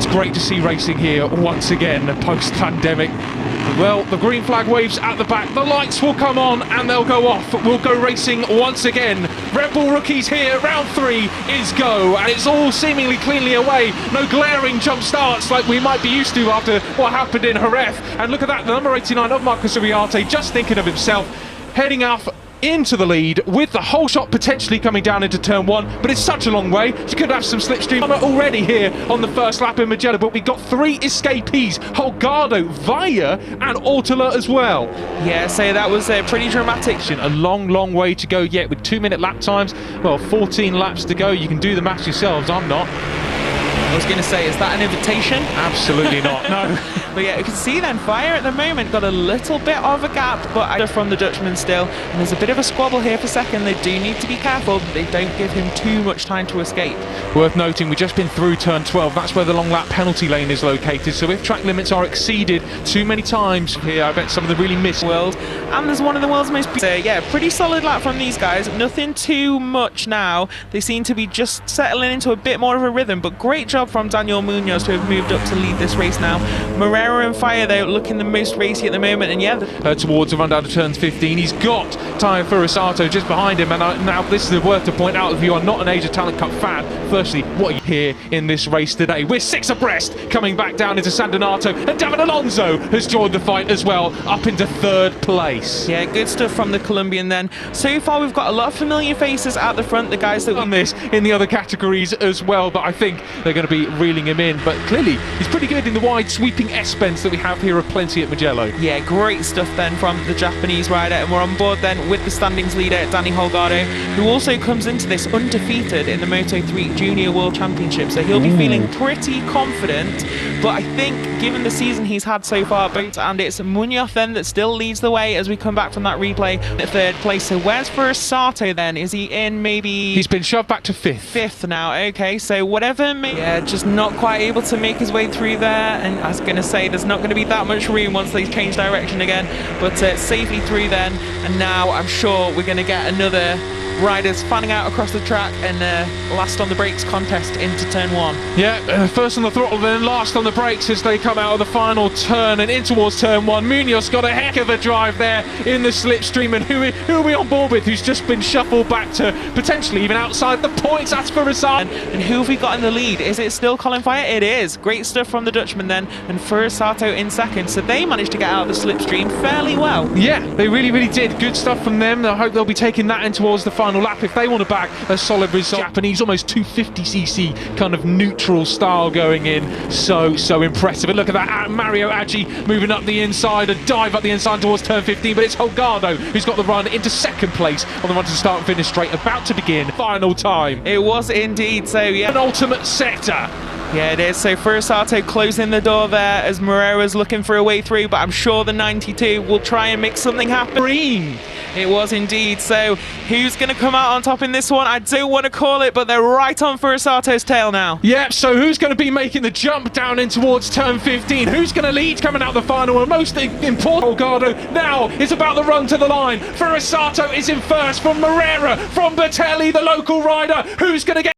It's great to see racing here once again, post-pandemic. Well, the green flag waves at the back, the lights will come on and they'll go off. We'll go racing once again. Red Bull rookies here, round 3 is go, and it's all seemingly cleanly away. No glaring jump starts like we might be used to after what happened in Jerez. And look at that, the number 89 of Marcus Uriarte just thinking of himself, heading off into the lead with the whole shot potentially coming down into turn 1, but it's such a long way. You could have some slipstream already here on the first lap in Mugello, but we got 3 escapees: Holgado, Vaya and Ortula as well. Yeah, so that was pretty dramatic. A long way to go yet with 2-minute lap times. Well, 14 laps to go. You can do the maths yourselves, I'm not. I was going to say, is that an invitation? Absolutely not, no. But yeah, you can see then Fire at the moment got a little bit of a gap, but from the Dutchman still, and there's a bit of a squabble here for second. They do need to be careful that they don't give him too much time to escape. Worth noting, we've just been through turn 12. That's where the long lap penalty lane is located, so if track limits are exceeded too many times here, I bet some of them really miss world. And there's one of the world's most yeah, pretty solid lap from these guys. Nothing too much now. They seem to be just settling into a bit more of a rhythm, but great job from Daniel Munoz to have moved up to lead this race now. Morera and Fire, though, looking the most racy at the moment, and yeah. Towards the run down to turns 15, he's got Tayo Furusato just behind him, and now this is worth to point out if you are not an Asia Talent Cup fan. Firstly, what are you here in this race today? We're 6 abreast, coming back down into San Donato, and David Alonso has joined the fight as well, up into 3rd place. Yeah, good stuff from the Colombian then. So far, we've got a lot of familiar faces at the front, the guys that done this in the other categories as well, but I think they're going to be reeling him in. But clearly, he's pretty good in the wide sweeping S-bends that we have here are plenty at Mugello. Yeah, great stuff then from the Japanese rider, and we're on board then with the standings leader, Danny Holgado, who also comes into this undefeated in the Moto3 Junior World Championship, so he'll be feeling pretty confident. But I think, given the season he's had so far, and it's Munoz then that still leads the way as we come back from that replay at 3rd place. So where's Furusato then? Is he in maybe... He's been shoved back to 5th. 5th now, okay, so whatever, yeah, just not quite able to make his way through there, and I was going to say there's not going to be that much room once they change direction again, but safely through then, and now I'm sure we're going to get another riders fanning out across the track and last on the brakes contest into turn 1. Yeah, first on the throttle, then last on the brakes as they come out of the final turn and in towards turn 1. Munoz got a heck of a drive there in the slipstream, and who are we on board with? Who's just been shuffled back to potentially even outside the points? That's for Furusato. And who have we got in the lead? Is it still Colin Fire? It is. Great stuff from the Dutchman then, and Furusato in 2nd. So they managed to get out of the slipstream fairly well. Yeah, they really did. Good stuff from them. I hope they'll be taking that in towards the final lap if they want to back a solid result. Japanese, almost 250cc kind of neutral style going in. So impressive. And look at that, Mario Aggi moving up the inside, a dive up the inside towards turn 15, but it's Holgado who's got the run into 2nd place on the run to the start and finish straight, about to begin final time. It was indeed, so yeah. An ultimate sector. Yeah, it is. So Furusato closing the door there as Morera's looking for a way through, but I'm sure the 92 will try and make something happen. Green. It was indeed. So who's going to come out on top in this one? I don't want to call it, but they're right on Furusato's tail now. Yeah, so who's going to be making the jump down in towards turn 15? Who's going to lead coming out the final? And most important, Holgado now is about the run to the line. Furusato is in 1st from Morera, from Batelli, the local rider. Who's going to get